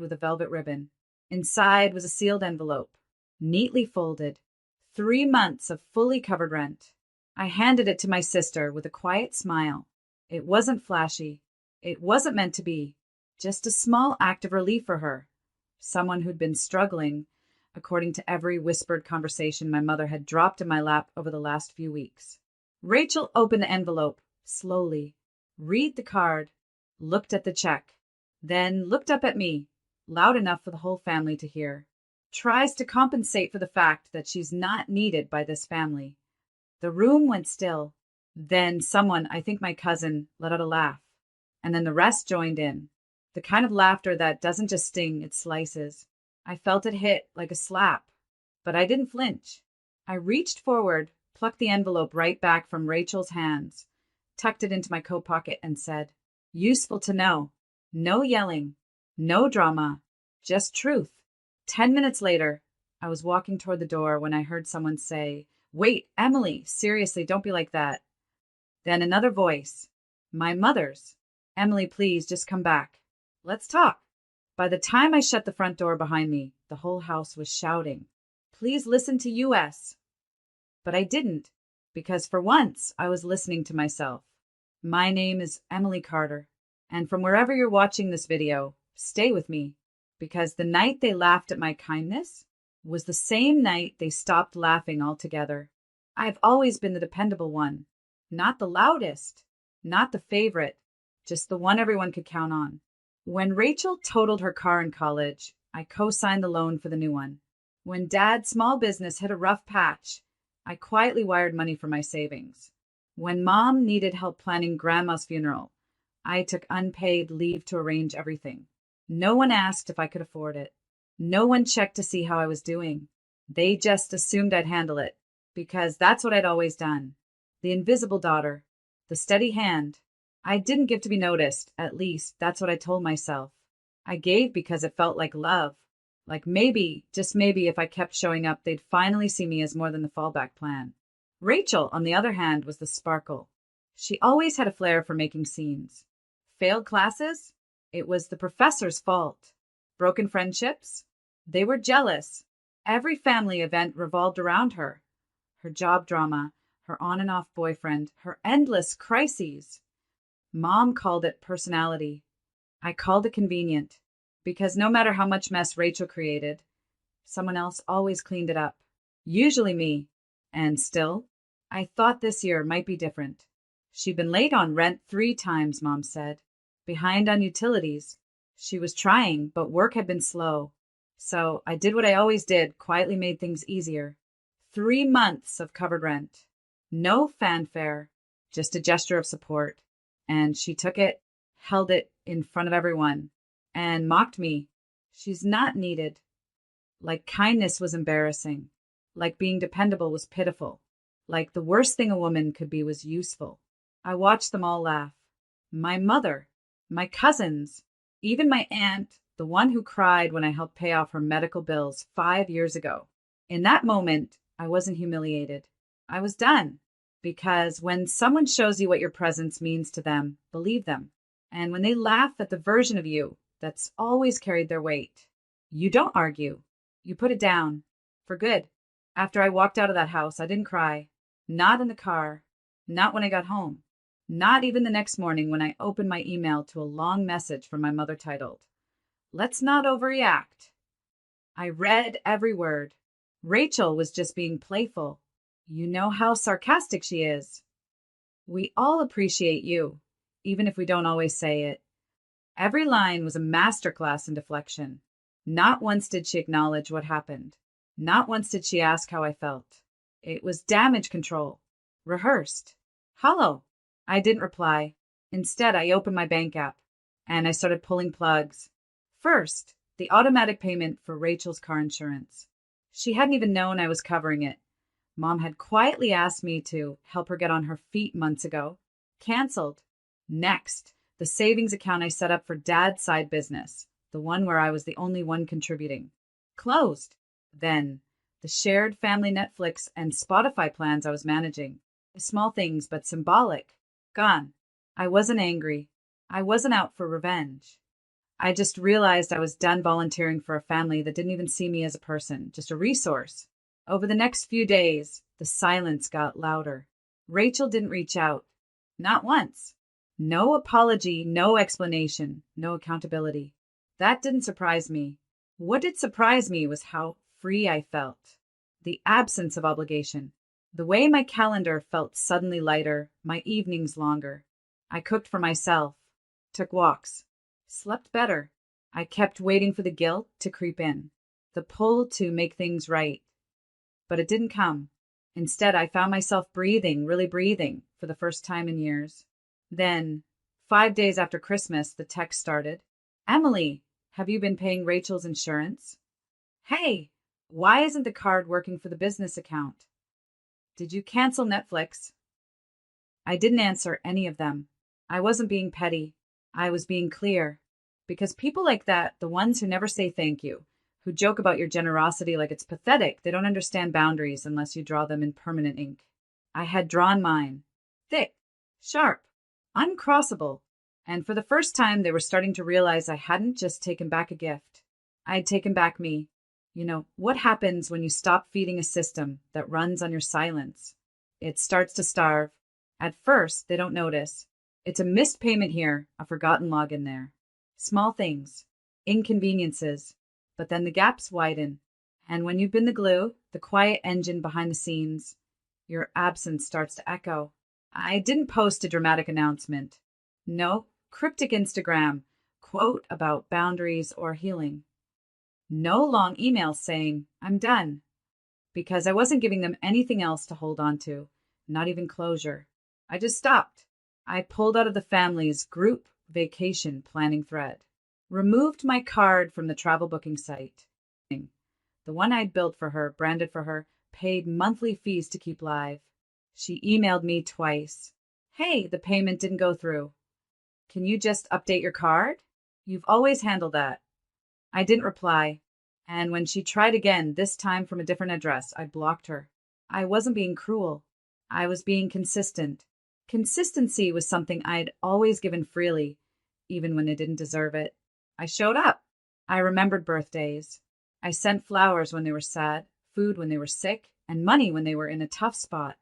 with a velvet ribbon. Inside was a sealed envelope, neatly folded. 3 months of fully covered rent. I handed it to my sister with a quiet smile. It wasn't flashy. It wasn't meant to be. Just a small act of relief for her. Someone who'd been struggling, according to every whispered conversation my mother had dropped in my lap over the last few weeks. Rachel opened the envelope, slowly, read the card, looked at the check, then looked up at me, loud enough for the whole family to hear. Tries to compensate for the fact that she's not needed by this family. The room went still. Then someone, I think my cousin, let out a laugh. And then the rest joined in. The kind of laughter that doesn't just sting, it slices. I felt it hit like a slap. But I didn't flinch. I reached forward, plucked the envelope right back from Rachel's hands, tucked it into my coat pocket and said, "Useful to know. No yelling. No drama. Just truth." 10 minutes later, I was walking toward the door when I heard someone say, "Wait, Emily, seriously, don't be like that." Then another voice, my mother's. "Emily, please, just come back. Let's talk." By the time I shut the front door behind me, the whole house was shouting, "Please listen to US." But I didn't, because for once I was listening to myself. My name is Emily Carter, and from wherever you're watching this video, stay with me. Because the night they laughed at my kindness was the same night they stopped laughing altogether. I've always been the dependable one, not the loudest, not the favorite, just the one everyone could count on. When Rachel totaled her car in college, I co-signed the loan for the new one. When Dad's small business hit a rough patch, I quietly wired money from my savings. When Mom needed help planning Grandma's funeral, I took unpaid leave to arrange everything. No one asked if I could afford it. No one checked to see how I was doing. They just assumed I'd handle it, because that's what I'd always done. The invisible daughter, the steady hand. I didn't give to be noticed, at least that's what I told myself. I gave because it felt like love. Like maybe, just maybe, if I kept showing up, they'd finally see me as more than the fallback plan. Rachel, on the other hand, was the sparkle. She always had a flair for making scenes. Failed classes? It was the professor's fault. Broken friendships? They were jealous. Every family event revolved around her. Her job drama, her on and off boyfriend, her endless crises. Mom called it personality. I called it convenient. Because no matter how much mess Rachel created, someone else always cleaned it up. Usually me. And still, I thought this year might be different. She'd been late on rent 3 times, Mom said. Behind on utilities. She was trying, but work had been slow. So I did what I always did, quietly made things easier. 3 months of covered rent. No fanfare, just a gesture of support. And she took it, held it in front of everyone, and mocked me. She's not needed. Like kindness was embarrassing. Like being dependable was pitiful. Like the worst thing a woman could be was useful. I watched them all laugh. My mother. My cousins, even my aunt, the one who cried when I helped pay off her medical bills 5 years ago. In that moment, I wasn't humiliated. I was done. Because when someone shows you what your presence means to them, believe them. And when they laugh at the version of you that's always carried their weight, you don't argue. You put it down. For good. After I walked out of that house, I didn't cry. Not in the car. Not when I got home. Not even the next morning when I opened my email to a long message from my mother titled, "Let's not overreact." I read every word. Rachel was just being playful. You know how sarcastic she is. We all appreciate you, even if we don't always say it. Every line was a masterclass in deflection. Not once did she acknowledge what happened. Not once did she ask how I felt. It was damage control. Rehearsed. Hollow. I didn't reply. Instead, I opened my bank app, and I started pulling plugs. First, the automatic payment for Rachel's car insurance. She hadn't even known I was covering it. Mom had quietly asked me to help her get on her feet months ago. Canceled. Next, the savings account I set up for Dad's side business, the one where I was the only one contributing. Closed. Then, the shared family Netflix and Spotify plans I was managing. Small things, but symbolic. Gone. I wasn't angry. I wasn't out for revenge. I just realized I was done volunteering for a family that didn't even see me as a person, just a resource. Over the next few days, the silence got louder. Rachel didn't reach out. Not once. No apology, no explanation, no accountability. That didn't surprise me. What did surprise me was how free I felt. The absence of obligation. The way my calendar felt suddenly lighter, my evenings longer. I cooked for myself, took walks, slept better. I kept waiting for the guilt to creep in, the pull to make things right. But it didn't come. Instead, I found myself breathing, really breathing, for the first time in years. Then, 5 days after Christmas, the text started. Emily, have you been paying Rachel's insurance? Hey, why isn't the card working for the business account? Did you cancel Netflix? I didn't answer any of them. I wasn't being petty. I was being clear. Because people like that, the ones who never say thank you, who joke about your generosity like it's pathetic, they don't understand boundaries unless you draw them in permanent ink. I had drawn mine. Thick, sharp, uncrossable. And for the first time, they were starting to realize I hadn't just taken back a gift. I had taken back me. You know, what happens when you stop feeding a system that runs on your silence? It starts to starve. At first, they don't notice. It's a missed payment here, a forgotten login there. Small things, inconveniences, but then the gaps widen. And when you've been the glue, the quiet engine behind the scenes, your absence starts to echo. I didn't post a dramatic announcement. No cryptic Instagram quote about boundaries or healing. No long emails saying, I'm done. Because I wasn't giving them anything else to hold on to, not even closure. I just stopped. I pulled out of the family's group vacation planning thread, removed my card from the travel booking site. The one I'd built for her, branded for her, paid monthly fees to keep live. She emailed me twice. Hey, the payment didn't go through. Can you just update your card? You've always handled that. I didn't reply. And when she tried again, this time from a different address, I blocked her. I wasn't being cruel. I was being consistent. Consistency was something I'd always given freely, even when I didn't deserve it. I showed up. I remembered birthdays. I sent flowers when they were sad, food when they were sick, and money when they were in a tough spot.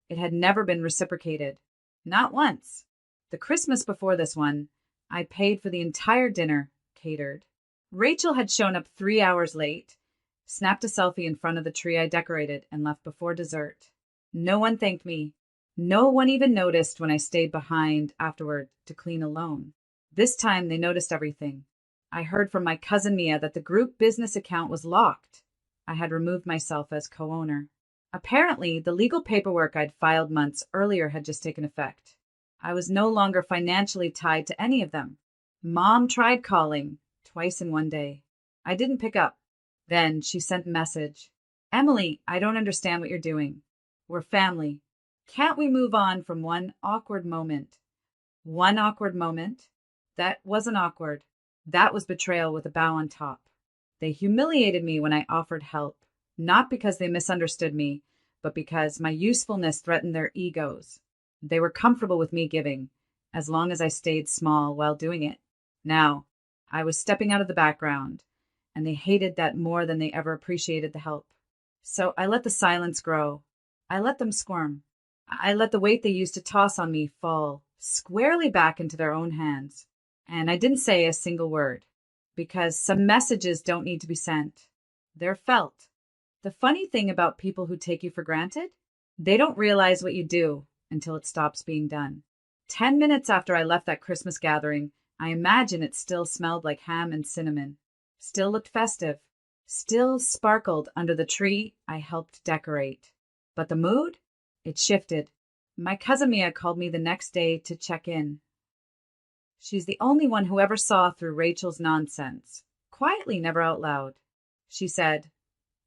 It had never been reciprocated. Not once. The Christmas before this one, I paid for the entire dinner, catered. Rachel had shown up 3 hours late, snapped a selfie in front of the tree I decorated, and left before dessert. No one thanked me. No one even noticed when I stayed behind afterward to clean alone. This time they noticed everything. I heard from my cousin Mia that the group business account was locked. I had removed myself as co-owner. Apparently, the legal paperwork I'd filed months earlier had just taken effect. I was no longer financially tied to any of them. Mom tried calling, twice in one day. I didn't pick up. Then she sent a message. Emily, I don't understand what you're doing. We're family. Can't we move on from one awkward moment? One awkward moment? That wasn't awkward. That was betrayal with a bow on top. They humiliated me when I offered help, not because they misunderstood me, but because my usefulness threatened their egos. They were comfortable with me giving, as long as I stayed small while doing it. Now, I was stepping out of the background, and they hated that more than they ever appreciated the help. So I let the silence grow. I let them squirm. I let the weight they used to toss on me fall squarely back into their own hands. And I didn't say a single word, because some messages don't need to be sent. They're felt. The funny thing about people who take you for granted, they don't realize what you do until it stops being done. 10 minutes after I left that Christmas gathering, I imagine it still smelled like ham and cinnamon, still looked festive, still sparkled under the tree I helped decorate. But the mood? It shifted. My cousin Mia called me the next day to check in. She's the only one who ever saw through Rachel's nonsense, quietly, never out loud. She said,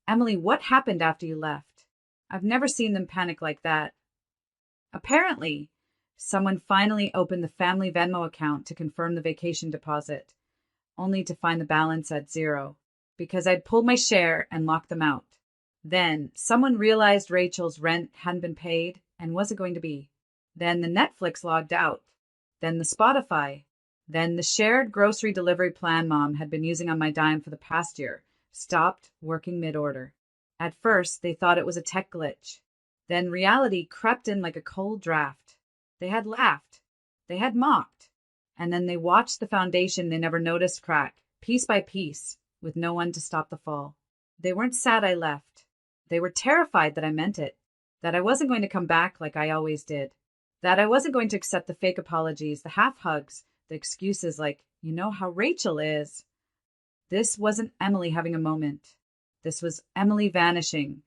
Emily, what happened after you left? I've never seen them panic like that. Apparently, someone finally opened the family Venmo account to confirm the vacation deposit, only to find the balance at zero, because I'd pulled my share and locked them out. Then someone realized Rachel's rent hadn't been paid and wasn't going to be. Then the Netflix logged out. Then the Spotify. Then the shared grocery delivery plan Mom had been using on my dime for the past year stopped working mid-order. At first, they thought it was a tech glitch. Then reality crept in like a cold draft. They had laughed. They had mocked. And then they watched the foundation they never noticed crack, piece by piece, with no one to stop the fall. They weren't sad I left. They were terrified that I meant it, that I wasn't going to come back like I always did, that I wasn't going to accept the fake apologies, the half hugs, the excuses like, you know how Rachel is. This wasn't Emily having a moment. This was Emily vanishing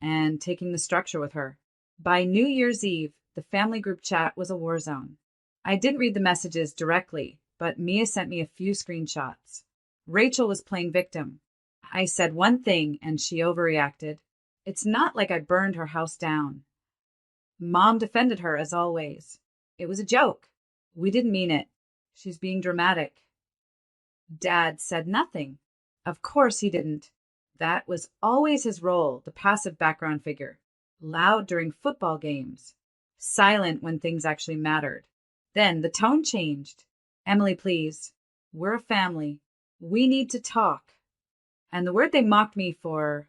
and taking the structure with her. By New Year's Eve, the family group chat was a war zone. I didn't read the messages directly, but Mia sent me a few screenshots. Rachel was playing victim. I said one thing and she overreacted. It's not like I burned her house down. Mom defended her as always. It was a joke. We didn't mean it. She's being dramatic. Dad said nothing. Of course he didn't. That was always his role, the passive background figure. Loud during football games. Silent when things actually mattered. Then the tone changed. Emily, please. We're a family. We need to talk. And the word they mocked me for,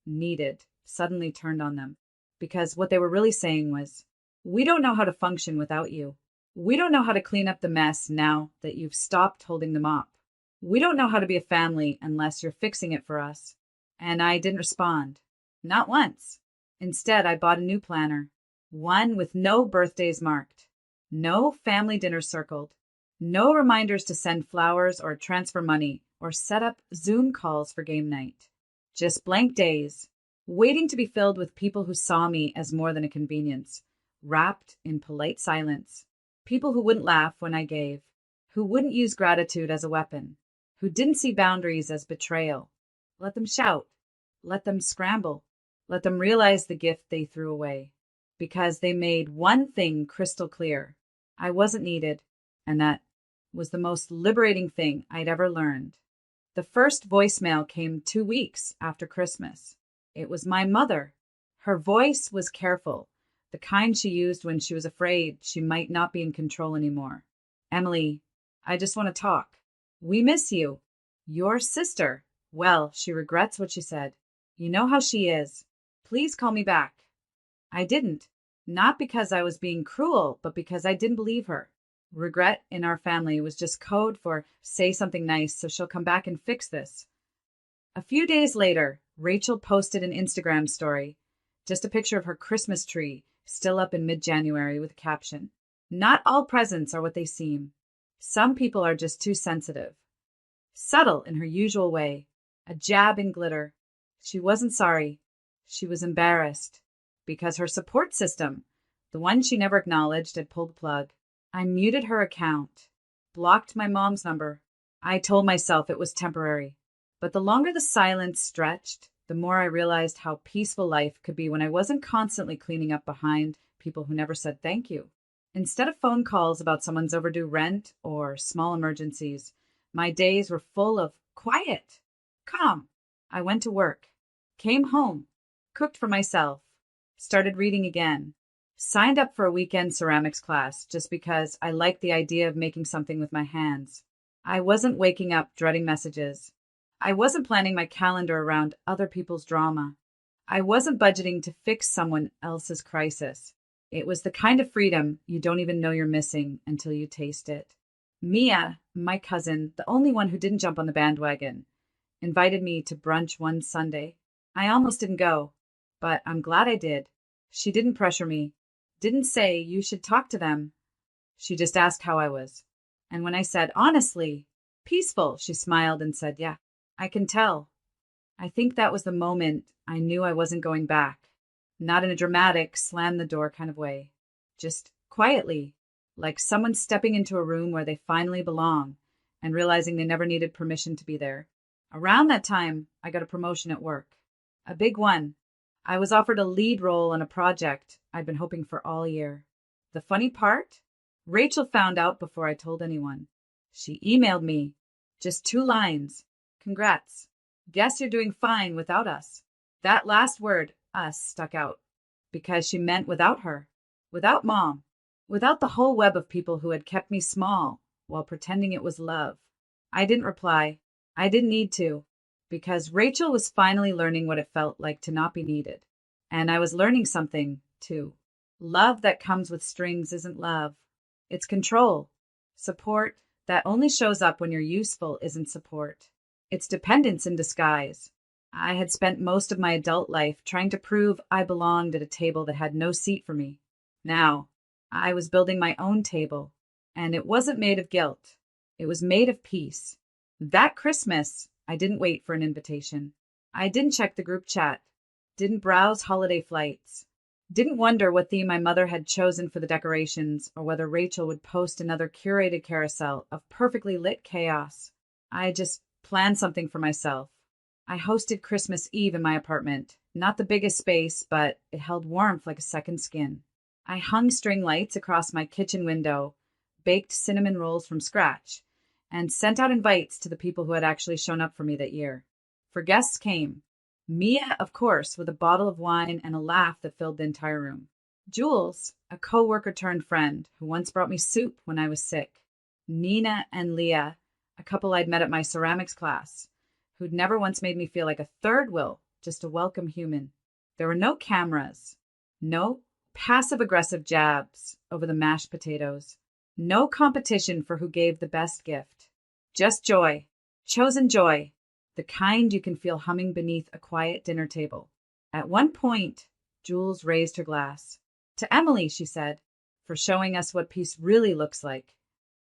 needed, suddenly turned on them. Because what they were really saying was, we don't know how to function without you. We don't know how to clean up the mess now that you've stopped holding the mop. We don't know how to be a family unless you're fixing it for us. And I didn't respond. Not once. Instead, I bought a new planner. One with no birthdays marked. No family dinners circled. No reminders to send flowers or transfer money or set up Zoom calls for game night. Just blank days, waiting to be filled with people who saw me as more than a convenience, wrapped in polite silence. People who wouldn't laugh when I gave, who wouldn't use gratitude as a weapon, who didn't see boundaries as betrayal. Let them shout. Let them scramble. Let them realize the gift they threw away. Because they made one thing crystal clear. I wasn't needed, and that was the most liberating thing I'd ever learned. The first voicemail came 2 weeks after Christmas. It was my mother. Her voice was careful, the kind she used when she was afraid she might not be in control anymore. Emily, I just want to talk. We miss you. Your sister. Well, she regrets what she said. You know how she is. Please call me back. I didn't. Not because I was being cruel, but because I didn't believe her. Regret in our family was just code for say something nice so she'll come back and fix this. A few days later, Rachel posted an Instagram story. Just a picture of her Christmas tree, still up in mid-January with a caption. Not all presents are what they seem. Some people are just too sensitive. Subtle in her usual way. A jab in glitter. She wasn't sorry. She was embarrassed. Because her support system, the one she never acknowledged, had pulled the plug. I muted her account. Blocked my mom's number. I told myself it was temporary. But the longer the silence stretched, the more I realized how peaceful life could be when I wasn't constantly cleaning up behind people who never said thank you. Instead of phone calls about someone's overdue rent or small emergencies, my days were full of quiet, calm. I went to work, came home, cooked for myself, started reading again, signed up for a weekend ceramics class just because I liked the idea of making something with my hands. I wasn't waking up dreading messages. I wasn't planning my calendar around other people's drama. I wasn't budgeting to fix someone else's crisis. It was the kind of freedom you don't even know you're missing until you taste it. Mia, my cousin, the only one who didn't jump on the bandwagon, invited me to brunch one Sunday. I almost didn't go, but I'm glad I did. She didn't pressure me, didn't say you should talk to them. She just asked how I was. And when I said, honestly, peaceful, she smiled and said, yeah, I can tell. I think that was the moment I knew I wasn't going back. Not in a dramatic, slam the door kind of way. Just quietly, like someone stepping into a room where they finally belong and realizing they never needed permission to be there. Around that time, I got a promotion at work. A big one. I was offered a lead role on a project I'd been hoping for all year. The funny part? Rachel found out before I told anyone. She emailed me. Just 2 lines. Congrats. Guess you're doing fine without us. That last word, us, stuck out. Because she meant without her. Without Mom. Without the whole web of people who had kept me small while pretending it was love. I didn't reply. I didn't need to, because Rachel was finally learning what it felt like to not be needed. And I was learning something, too. Love that comes with strings isn't love. It's control. Support that only shows up when you're useful isn't support. It's dependence in disguise. I had spent most of my adult life trying to prove I belonged at a table that had no seat for me. Now, I was building my own table, and it wasn't made of guilt. It was made of peace. That Christmas, I didn't wait for an invitation. I didn't check the group chat, didn't browse holiday flights, didn't wonder what theme my mother had chosen for the decorations or whether Rachel would post another curated carousel of perfectly lit chaos. I just planned something for myself. I hosted Christmas Eve in my apartment, not the biggest space, but it held warmth like a second skin. I hung string lights across my kitchen window, baked cinnamon rolls from scratch, and sent out invites to the people who had actually shown up for me that year. For guests came. Mia, of course, with a bottle of wine and a laugh that filled the entire room. Jules, a co-worker turned friend, who once brought me soup when I was sick. Nina and Leah, a couple I'd met at my ceramics class, who'd never once made me feel like a third wheel, just a welcome human. There were no cameras, no passive-aggressive jabs over the mashed potatoes, no competition for who gave the best gift. Just joy, chosen joy, the kind you can feel humming beneath a quiet dinner table. At one point, Jules raised her glass. To Emily, she said, for showing us what peace really looks like.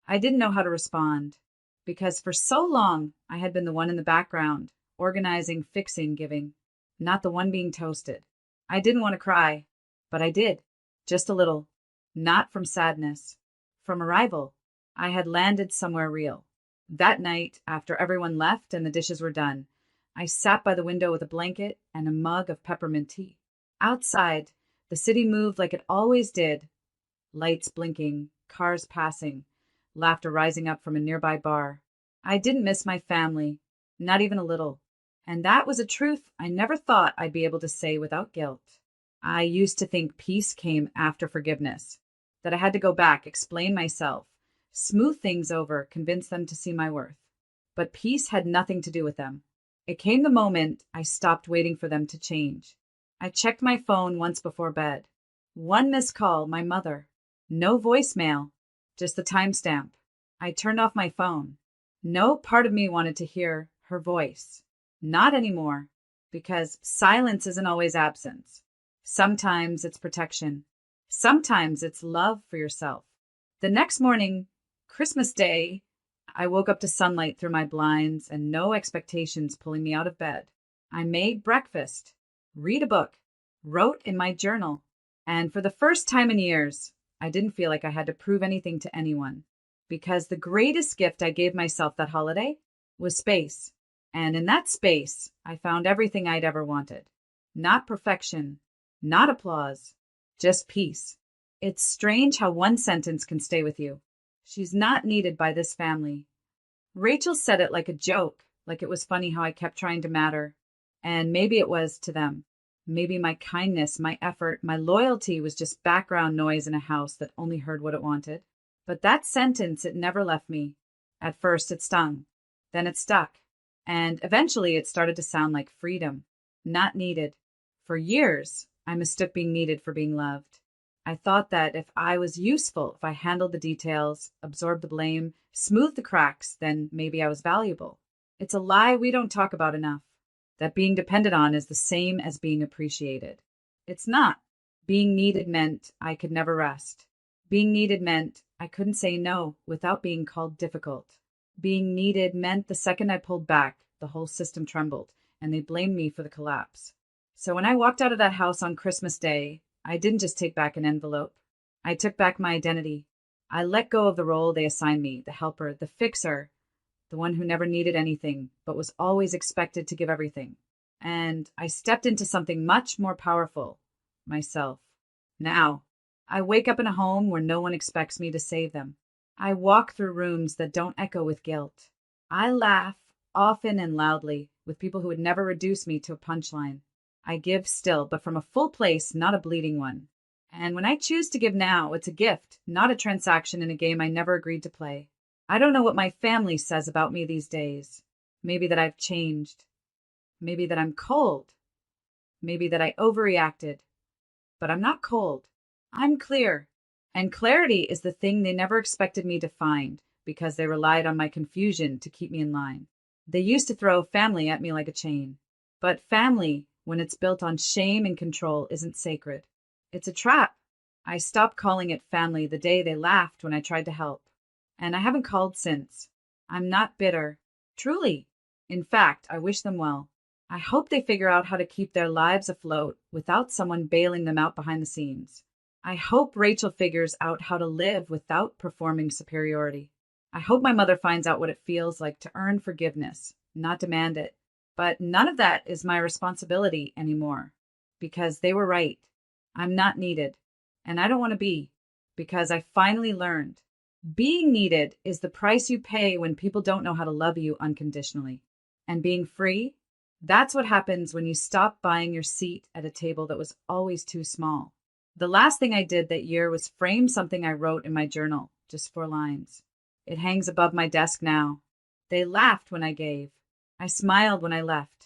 I didn't know how to respond, because for so long I had been the one in the background, organizing, fixing, giving, not the one being toasted. I didn't want to cry, but I did, just a little, not from sadness, from arrival. I had landed somewhere real. That night, after everyone left and the dishes were done, I sat by the window with a blanket and a mug of peppermint tea. Outside, the city moved like it always did. Lights blinking, cars passing, laughter rising up from a nearby bar. I didn't miss my family, not even a little. And that was a truth I never thought I'd be able to say without guilt. I used to think peace came after forgiveness, that I had to go back, explain myself, smooth things over, convince them to see my worth. But peace had nothing to do with them. It came the moment I stopped waiting for them to change. I checked my phone once before bed. One missed call, my mother. No voicemail, just the timestamp. I turned off my phone. No part of me wanted to hear her voice. Not anymore, because silence isn't always absence. Sometimes it's protection. Sometimes it's love for yourself. The next morning, Christmas Day, I woke up to sunlight through my blinds and no expectations pulling me out of bed. I made breakfast, read a book, wrote in my journal, and for the first time in years, I didn't feel like I had to prove anything to anyone, because the greatest gift I gave myself that holiday was space. And in that space, I found everything I'd ever wanted. Not perfection, not applause, just peace. It's strange how one sentence can stay with you. She's not needed by this family. Rachel said it like a joke, like it was funny how I kept trying to matter. And maybe it was to them. Maybe my kindness, my effort, my loyalty was just background noise in a house that only heard what it wanted. But that sentence, it never left me. At first it stung. Then it stuck. And eventually it started to sound like freedom. Not needed. For years, I mistook being needed for being loved. I thought that if I was useful, if I handled the details, absorbed the blame, smoothed the cracks, then maybe I was valuable. It's a lie we don't talk about enough. That being depended on is the same as being appreciated. It's not. Being needed meant I could never rest. Being needed meant I couldn't say no without being called difficult. Being needed meant the second I pulled back, the whole system trembled, and they blamed me for the collapse. So when I walked out of that house on Christmas Day, I didn't just take back an envelope. I took back my identity. I let go of the role they assigned me, the helper, the fixer, the one who never needed anything, but was always expected to give everything. And I stepped into something much more powerful, myself. Now, I wake up in a home where no one expects me to save them. I walk through rooms that don't echo with guilt. I laugh, often and loudly, with people who would never reduce me to a punchline. I give still, but from a full place, not a bleeding one. And when I choose to give now, it's a gift, not a transaction in a game I never agreed to play. I don't know what my family says about me these days. Maybe that I've changed. Maybe that I'm cold. Maybe that I overreacted. But I'm not cold. I'm clear. And clarity is the thing they never expected me to find because they relied on my confusion to keep me in line. They used to throw family at me like a chain. But family, when it's built on shame and control, isn't sacred. It's a trap. I stopped calling it family the day they laughed when I tried to help. And I haven't called since. I'm not bitter. Truly. In fact, I wish them well. I hope they figure out how to keep their lives afloat without someone bailing them out behind the scenes. I hope Rachel figures out how to live without performing superiority. I hope my mother finds out what it feels like to earn forgiveness, not demand it. But none of that is my responsibility anymore, because they were right. I'm not needed, and I don't want to be, because I finally learned. Being needed is the price you pay when people don't know how to love you unconditionally. And being free, that's what happens when you stop buying your seat at a table that was always too small. The last thing I did that year was frame something I wrote in my journal, just 4 lines. It hangs above my desk now. They laughed when I gave. I smiled when I left.